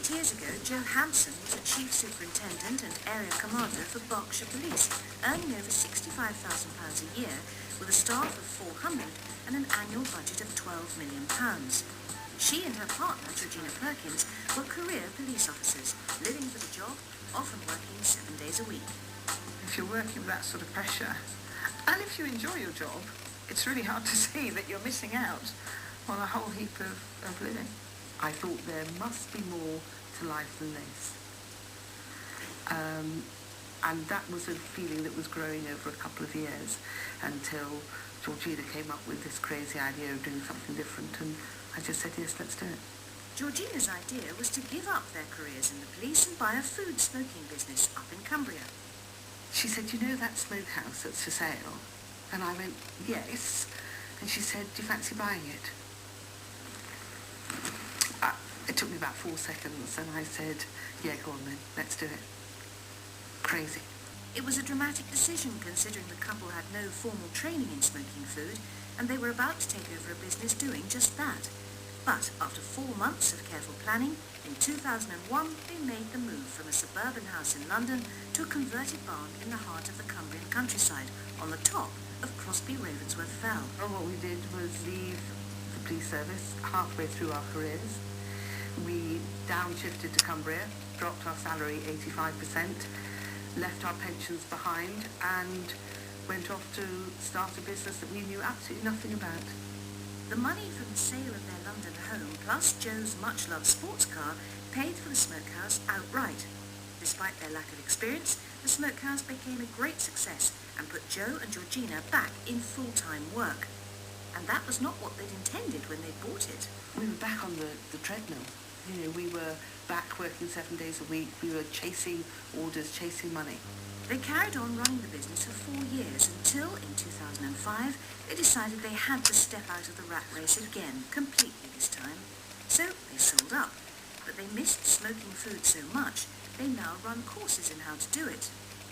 8 years ago, Joe Hanson was a chief superintendent and area commander for Berkshire Police, earning over £65,000 a year with a staff of 400 and an annual budget of £12 million. She and her partner, Georgina Perkins, were career police officers, living for the job, often working 7 days a week. If you're working with that sort of pressure, and if you enjoy your job, it's really hard to see that you're missing out on a whole heap of living. I thought there must be more to life than this. And that was a feeling that was growing over a couple of years until Georgina came up with this crazy idea of doing something different, and I just said, yes, let's do it. Georgina's idea was to give up their careers in the police and buy a food smoking business up in Cumbria. She said, you know that smokehouse that's for sale? And I went, yes. And she said, do you fancy buying it? It took me about 4 seconds, and I said, yeah, go on then, let's do it. Crazy. It was a dramatic decision considering the couple had no formal training in smoking food, and they were about to take over a business doing just that. But after 4 months of careful planning, in 2001 they made the move from a suburban house in London to a converted barn in the heart of the Cumbrian countryside, on the top of Crosby Ravensworth Fell. And what we did was leave the police service halfway through our careers. We downshifted to Cumbria, dropped our salary 85%, left our pensions behind, and went off to start a business that we knew absolutely nothing about. The money from the sale of their London home, plus Joe's much-loved sports car, paid for the smokehouse outright. Despite their lack of experience, the smokehouse became a great success and put Joe and Georgina back in full-time work. And that was not what they'd intended when they bought it. We were back on the treadmill. You know, we were back working 7 days a week. We were chasing orders, chasing money. They carried on running the business for 4 years until, in 2005, they decided they had to step out of the rat race again, completely this time. So they sold up. But they missed smoking food so much, they now run courses in how to do it.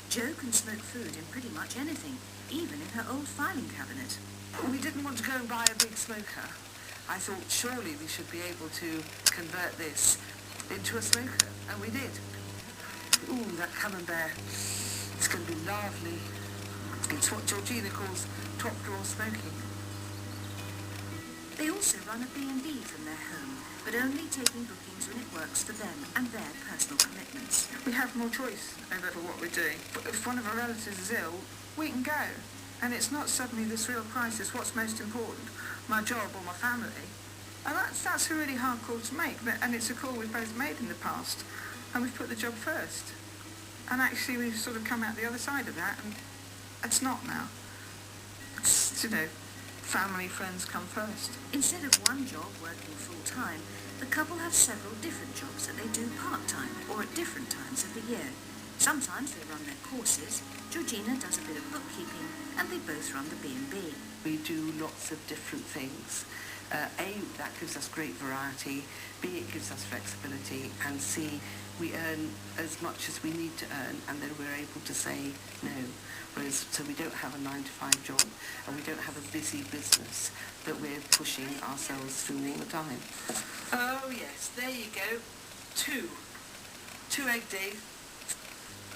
Jo can smoke food in pretty much anything, even in her old filing cabinet. We didn't want to go and buy a big smoker. I thought surely we should be able to convert this into a smoker, and we did. Ooh, that camembert. It's going to be lovely. It's what Georgina calls top drawer smoking. They also run a B&B from their home, but only taking bookings when it works for them and their personal commitments. We have more choice over what we're doing. But if one of our relatives is ill, we can go. And it's not suddenly this real crisis, what's most important, my job or my family. And that's a really hard call to make, and it's a call we've both made in the past, and we've put the job first. And actually we've sort of come out the other side of that, and it's not now. It's, you know, family, friends come first. Instead of one job working full-time, the couple have several different jobs that they do part-time or at different times of the year. Sometimes they run their courses, Georgina does a bit of bookkeeping, and they both run the B&B. We do lots of different things. A, that gives us great variety. B, it gives us flexibility. And C, we earn as much as we need to earn, and then we're able to say no. Whereas, so we don't have a 9-to-5 job, and we don't have a busy business that we're pushing ourselves through all the time. Oh yes, there you go. 2 egg days.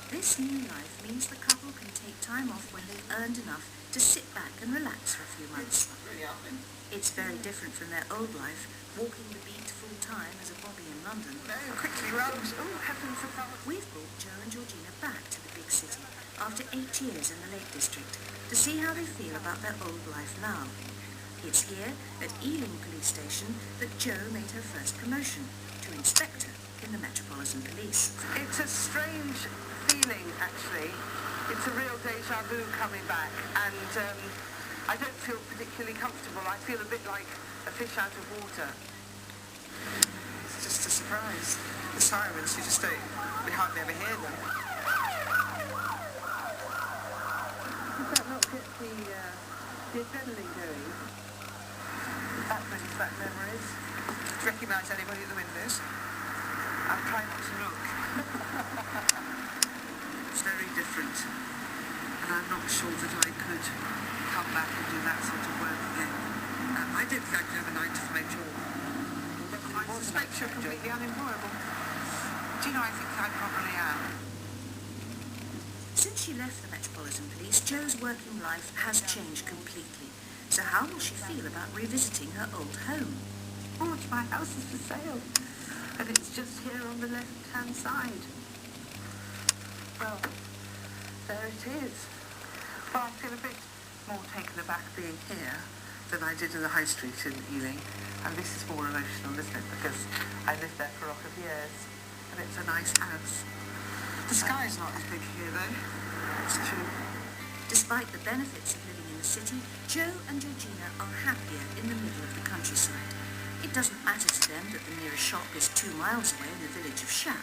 This new life means the couple can take time off when they've earned enough to sit back and relax for a few months. It's very different from their old life, walking the beat full-time as a bobby in London. Quickly runs. Oh, heavens above. We've brought Joe and Georgina back to the big city after 8 years in the Lake District to see how they feel about their old life now. It's here at Ealing Police Station that Joe made her first promotion to inspector in the Metropolitan Police. It's a strange feeling, actually. It's a real deja vu coming back, and I don't feel particularly comfortable. I feel a bit like a fish out of water. It's just a surprise. The sirens, you just don't, we hardly ever hear them. Does that not get the adrenaline going? That brings back memories. Do you recognise anybody at the windows? I'll try not to look. It's very different, and I'm not sure that I could come back and do that sort of work again. I don't think I could have a 9-to-5 job. I suspect you're completely unemployable. Do you know, I think I probably am. Since she left the Metropolitan Police, Jo's working life has changed completely. So how will she feel about revisiting her old home? Oh, my house is for sale. And it's just here on the left-hand side. Well, there it is. Well, I feel a bit more taken aback being here than I did in the High Street in Ealing. And this is more emotional, isn't it? Because I lived there for a lot of years. And it's a nice house. The sky's not as big here, though. It's true. Despite the benefits of living in the city, Jo and Georgina are happier in the middle of the countryside. It doesn't matter to them that the nearest shop is 2 miles away in the village of Shap.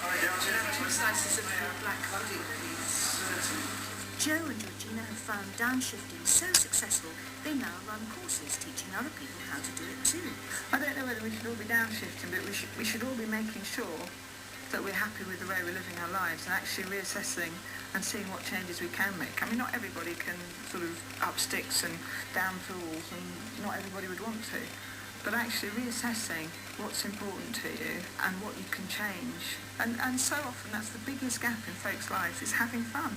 It's nice to sit in a black hoodie, please. Jo and Georgina have found downshifting so successful, they now run courses teaching other people how to do it too. I don't know whether we should all be downshifting, but we should all be making sure that we're happy with the way we're living our lives and actually reassessing and seeing what changes we can make. I mean, not everybody can sort of up sticks and down tools, and not everybody would want to. But actually reassessing what's important to you and what you can change. And so often that's the biggest gap in folks' lives, is having fun.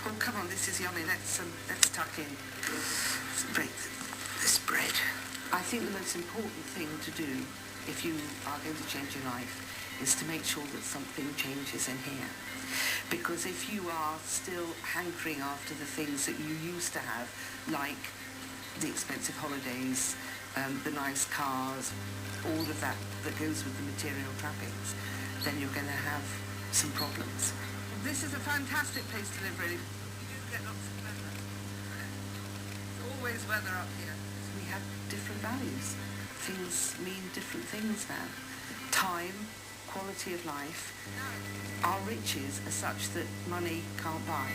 Oh, come on, this is yummy. Let's tuck in. Let's break this bread. I think the most important thing to do if you are going to change your life is to make sure that something changes in here. Because if you are still hankering after the things that you used to have, like the expensive holidays, the nice cars, all of that goes with the material trappings, then you're going to have some problems. This is a fantastic place to live, really. You do get lots of weather. There's always weather up here. We have different values. Things mean different things now. Time, quality of life, our riches are such that money can't buy.